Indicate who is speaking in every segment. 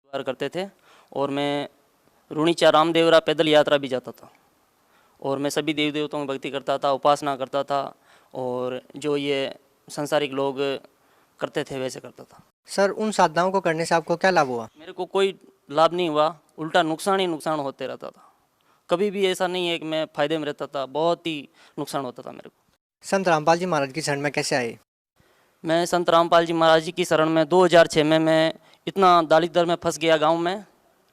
Speaker 1: व्यवहार करते थे और मैं रुणीचा रामदेवरा पैदल यात्रा भी जाता था और मैं सभी देवी देवताओं की भक्ति करता था, उपासना करता था और जो ये संसारिक लोग करते थे वैसे करता था।
Speaker 2: सर, उन साधनाओं को करने से आपको क्या लाभ हुआ?
Speaker 1: मेरे को कोई लाभ नहीं हुआ, उल्टा नुकसान ही नुकसान होते रहता था। कभी भी ऐसा नहीं है कि मैं फ़ायदे में रहता था, बहुत ही नुकसान होता था मेरे को।
Speaker 2: संत रामपाल जी महाराज की शरण में कैसे आए?
Speaker 1: मैं संत रामपाल जी महाराज जी की शरण में 2006 में मैं इतना दालिदर में फंस गया गांव में।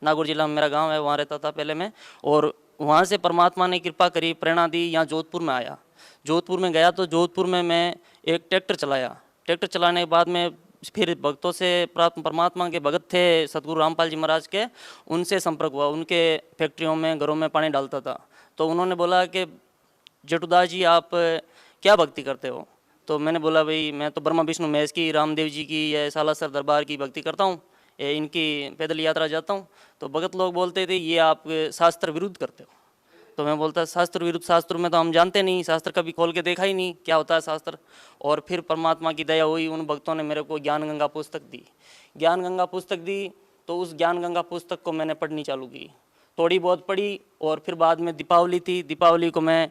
Speaker 1: नागौर जिला में मेरा गांव है, वहाँ रहता था पहले मैं। और वहाँ से परमात्मा ने कृपा करी, प्रेरणा दी, यहाँ जोधपुर में आया। जोधपुर में गया तो जोधपुर में मैं एक ट्रैक्टर चलाया। ट्रैक्टर चलाने के बाद में फिर भक्तों से प्राप्त, परमात्मा के भगत थे सतगुरु रामपाल जी महाराज के, उनसे संपर्क हुआ। उनके फैक्ट्रियों में, घरों में पानी डालता था तो उन्होंने बोला कि जटुदास जी आप क्या भक्ति करते हो? तो मैंने बोला भाई मैं तो ब्रह्मा विष्णु महेश की, रामदेव जी की या सालासर दरबार की भक्ति करता हूँ, इनकी पैदल यात्रा जाता हूँ। तो भगत लोग बोलते थे ये आप शास्त्र विरुद्ध करते हो। तो मैं बोलता शास्त्र विरुद्ध, शास्त्र में तो हम जानते नहीं, शास्त्र कभी खोल के देखा ही नहीं क्या होता है शास्त्र। और फिर परमात्मा की दया हुई, उन भक्तों ने मेरे को ज्ञान गंगा पुस्तक दी। ज्ञान गंगा पुस्तक दी तो उस ज्ञान गंगा पुस्तक को मैंने पढ़नी चालू की, थोड़ी बहुत पढ़ी। और फिर बाद में दीपावली थी, दीपावली को मैं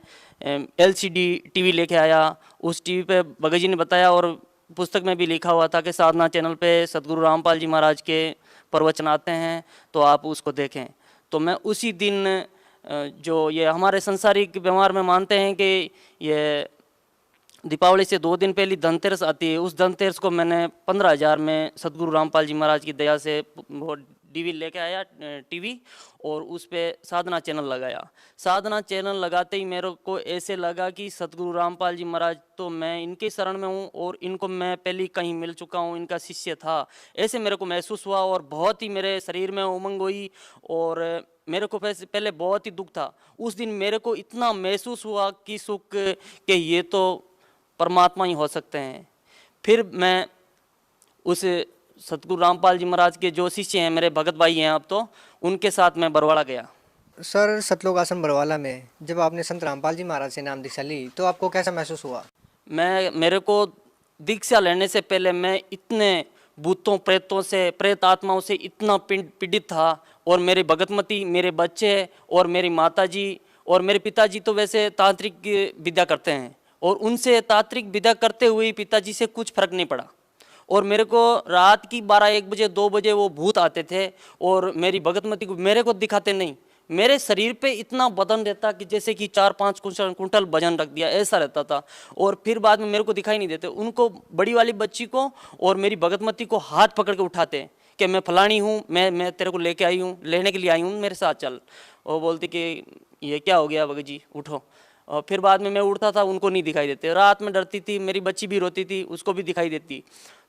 Speaker 1: LCD टीवी लेके आया। उस टीवी पे भगत जी ने बताया और पुस्तक में भी लिखा हुआ था कि साधना चैनल पे सतगुरु रामपाल जी महाराज के प्रवचन आते हैं तो आप उसको देखें। तो मैं उसी दिन जो ये हमारे संसारिक व्यवहार में मानते हैं कि ये दीपावली से 2 दिन पहले धनतेरस आती है, उस धनतेरस को मैंने 15,000 में सतगुरु रामपाल जी महाराज की दया से वो डीवी लेके आया, टीवी, और उस पे साधना चैनल लगाया। साधना चैनल लगाते ही मेरे को ऐसे लगा कि सतगुरु रामपाल जी महाराज तो मैं इनके शरण में हूँ और इनको मैं पहले कहीं मिल चुका हूँ, इनका शिष्य था, ऐसे मेरे को महसूस हुआ। और बहुत ही मेरे शरीर में उमंग हुई और मेरे को पहले बहुत ही दुख था। उस दिन मेरे को इतना महसूस हुआ कि सुख कि ये तो परमात्मा ही हो सकते हैं। फिर मैं उस सतगुरु रामपाल जी महाराज के जो शिष्य हैं, मेरे भगत भाई हैं अब, तो उनके साथ मैं बरवाड़ा गया।
Speaker 2: सर, सतलोक आश्रम बरवाला में जब आपने संत रामपाल जी महाराज से नाम दीक्षा ली तो आपको कैसा महसूस हुआ?
Speaker 1: मेरे को दीक्षा लेने से पहले मैं इतने भूतों प्रेतों से, प्रेत आत्माओं से इतना पीड़ित था। और मेरे भगतमती, मेरे बच्चे और मेरी माताजी और मेरे पिताजी तो वैसे तांत्रिक विद्या करते हैं और उनसे तांत्रिक विद्या करते हुए पिताजी से कुछ फर्क नहीं पड़ा। और मेरे को रात की 12-1 बजे 2 बजे वो भूत आते थे और मेरी भगतमती को मेरे को दिखाते नहीं, मेरे शरीर पे इतना वजन रहता कि जैसे कि 4-5 कुंटल वजन रख दिया, ऐसा रहता था। और फिर बाद में मेरे को दिखाई नहीं देते, उनको, बड़ी वाली बच्ची को और मेरी भगतमती को हाथ पकड़ के उठाते कि मैं फलानी हूँ, मैं तेरे को लेके आई हूँ, लेने के लिए आई हूँ, मेरे साथ चल। वो बोलती कि ये क्या हो गया भगत जी, उठो। और फिर बाद में मैं उठता था, उनको नहीं दिखाई देते। रात में डरती थी, मेरी बच्ची भी रोती थी, उसको भी दिखाई देती।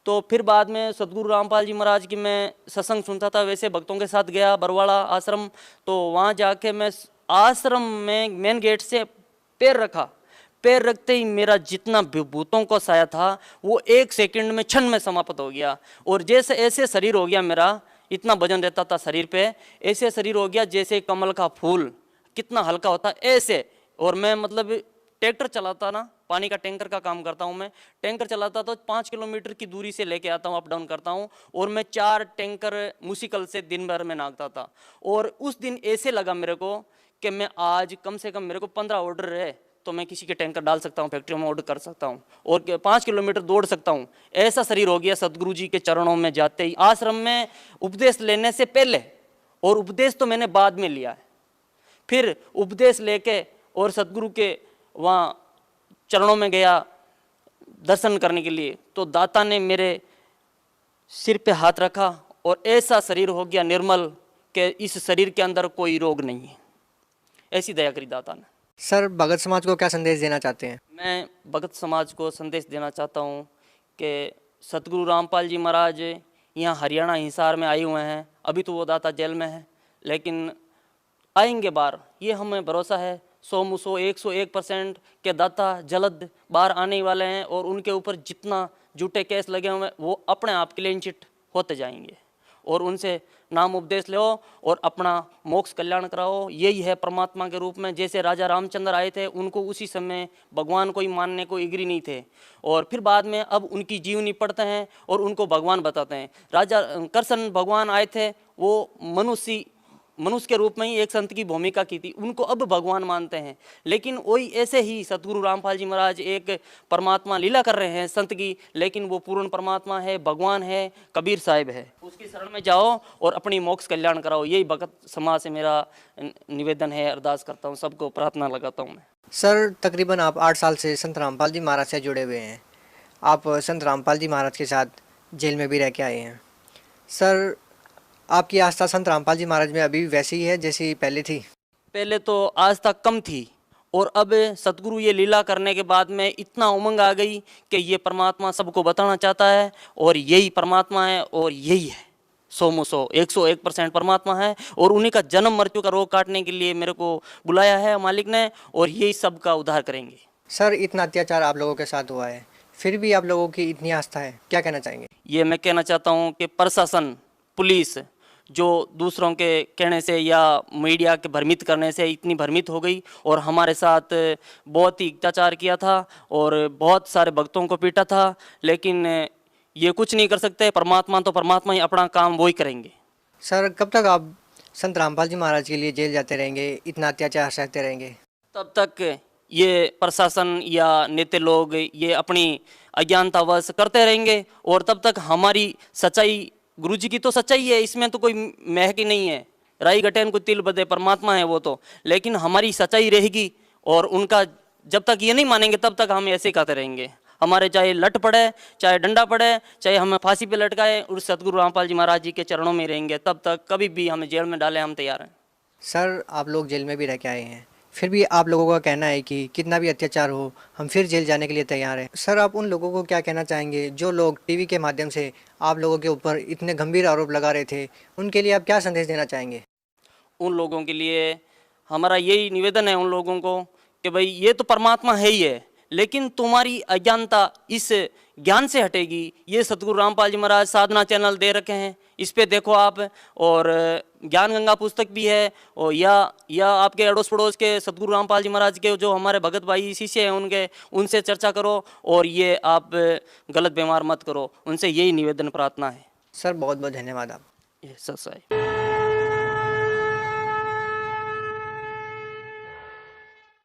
Speaker 1: तो फिर बाद में सतगुरु रामपाल जी महाराज की मैं सत्संग सुनता था, वैसे भक्तों के साथ गया बरवाड़ा आश्रम। तो वहाँ जाके मैं आश्रम में मेन गेट से पैर रखा, पैर रखते ही मेरा जितना भूतों को साया था वो 1 सेकंड में, क्षण में समाप्त हो गया। और जैसे ऐसे शरीर हो गया मेरा, इतना वजन रहता था शरीर पे, ऐसे शरीर हो गया जैसे कमल का फूल कितना हल्का होता ऐसे। और मैं मतलब ट्रैक्टर चलाता ना, पानी का टैंकर का काम करता हूँ मैं, टैंकर चलाता तो 5 किलोमीटर की दूरी से लेके आता हूँ, अप डाउन करता हूँ। और मैं 4 टैंकर मुसिकल से दिन भर में नागता था। और उस दिन ऐसे लगा मेरे को कि मैं आज कम से कम मेरे को 15 ऑर्डर है तो मैं किसी के टैंकर डाल सकता हूँ, फैक्ट्री में ऑर्डर कर सकता हूँ और 5 किलोमीटर दौड़ सकता हूँ। ऐसा शरीर हो गया सतगुरु जी के चरणों में जाते ही। आश्रम में उपदेश लेने से पहले, और उपदेश तो मैंने बाद में लिया है, फिर उपदेश लेके और सतगुरु के वहाँ चरणों में गया दर्शन करने के लिए, तो दाता ने मेरे सिर पे हाथ रखा और ऐसा शरीर हो गया निर्मल कि इस शरीर के अंदर कोई रोग नहीं है। ऐसी दया करी दाता ने।
Speaker 2: सर, भगत समाज को क्या संदेश देना चाहते हैं?
Speaker 1: मैं भगत समाज को संदेश देना चाहता हूँ कि सतगुरु रामपाल जी महाराज यहाँ हरियाणा हिसार में आए हुए हैं। अभी तो वो दाता जेल में है, लेकिन आएंगे बाहर, ये हमें भरोसा है। 101% के दाता जल्द बाहर आने वाले हैं और उनके ऊपर जितना झूठे केस लगे हुए हैं वो अपने आप क्लीन चिट होते जाएंगे और उनसे नाम उपदेश लो और अपना मोक्ष कल्याण कराओ। यही है परमात्मा के रूप में। जैसे राजा रामचंद्र आए थे, उनको उसी समय भगवान को ही मानने को एग्री नहीं थे, और फिर बाद में अब उनकी जीवनी पढ़ते हैं और उनको भगवान बताते हैं। राजा कृष्ण भगवान आए थे, वो मनुष्य के रूप में ही एक संत की भूमिका की थी, उनको अब भगवान मानते हैं। लेकिन वही ऐसे ही सतगुरु रामपाल जी महाराज एक परमात्मा लीला कर रहे हैं संत की, लेकिन वो पूर्ण परमात्मा है, भगवान है, कबीर साहिब है। उसकी शरण में जाओ और अपनी मोक्ष कल्याण कराओ। यही भगत समाज से मेरा निवेदन है, अरदास करता हूँ, सबको प्रार्थना लगाता हूँ मैं।
Speaker 2: सर तकरीबन आप 8 साल से संत रामपाल जी महाराज से जुड़े हुए हैं। आप संत रामपाल जी महाराज के साथ जेल में भी रह के आए हैं। सर आपकी आस्था संत रामपाल जी महाराज में अभी भी वैसी ही है जैसी पहले थी?
Speaker 1: पहले तो आज तक कम थी, और अब सतगुरु ये लीला करने के बाद में इतना उमंग आ गई कि ये परमात्मा सबको बताना चाहता है, और यही परमात्मा है, और यही है 101% परमात्मा है। और उन्हीं का जन्म मृत्यु का रोग काटने के लिए मेरे को बुलाया है मालिक ने, और यही सब का उद्धार करेंगे।
Speaker 2: सर इतना अत्याचार आप लोगों के साथ हुआ है, फिर भी आप लोगों की इतनी आस्था है, क्या कहना चाहेंगे?
Speaker 1: ये मैं कहना चाहता हूँ कि प्रशासन, पुलिस जो दूसरों के कहने से या मीडिया के भ्रमित करने से इतनी भ्रमित हो गई, और हमारे साथ बहुत ही अत्याचार किया था और बहुत सारे भक्तों को पीटा था, लेकिन ये कुछ नहीं कर सकते। परमात्मा तो परमात्मा ही अपना काम वही करेंगे।
Speaker 2: सर कब तक आप संत रामपाल जी महाराज के लिए जेल जाते रहेंगे, इतना अत्याचार सहते रहेंगे?
Speaker 1: तब तक ये प्रशासन या नेता लोग ये अपनी अज्ञानतावश करते रहेंगे, और तब तक हमारी सच्चाई, गुरु जी की तो सच्चाई है, इसमें तो कोई महक ही नहीं है। राई गटेन को तिल बदे, परमात्मा है वो तो, लेकिन हमारी सच्चाई रहेगी, और उनका जब तक ये नहीं मानेंगे तब तक हम ऐसे कहते रहेंगे। हमारे चाहे लट पड़े, चाहे डंडा पड़े, चाहे हमें फांसी पे लटकाए, और सतगुरु रामपाल जी महाराज जी के चरणों में रहेंगे। तब तक कभी भी हमें जेल में डालें, हम तैयार हैं।
Speaker 2: सर आप लोग जेल में भी रह के आए हैं, फिर भी आप लोगों का कहना है कि कितना भी अत्याचार हो हम फिर जेल जाने के लिए तैयार हैं। सर आप उन लोगों को क्या कहना चाहेंगे जो लोग टीवी के माध्यम से आप लोगों के ऊपर इतने गंभीर आरोप लगा रहे थे, उनके लिए आप क्या संदेश देना चाहेंगे?
Speaker 1: उन लोगों के लिए हमारा यही निवेदन है उन लोगों को कि भाई ये तो परमात्मा है ही है, लेकिन तुम्हारी अज्ञानता इस ज्ञान से हटेगी। ये सतगुरु रामपाल जी महाराज साधना चैनल दे रखे हैं, इस पे देखो आप, और ज्ञान गंगा पुस्तक भी है, और या आपके अड़ोस पड़ोस के सतगुरु रामपाल जी महाराज के जो हमारे भगत भाई शिष्य हैं उनके, उनसे चर्चा करो, और ये आप गलत व्यवहार मत करो। उनसे यही निवेदन प्रार्थना है।
Speaker 2: सर बहुत बहुत धन्यवाद आप।
Speaker 1: ये सच है।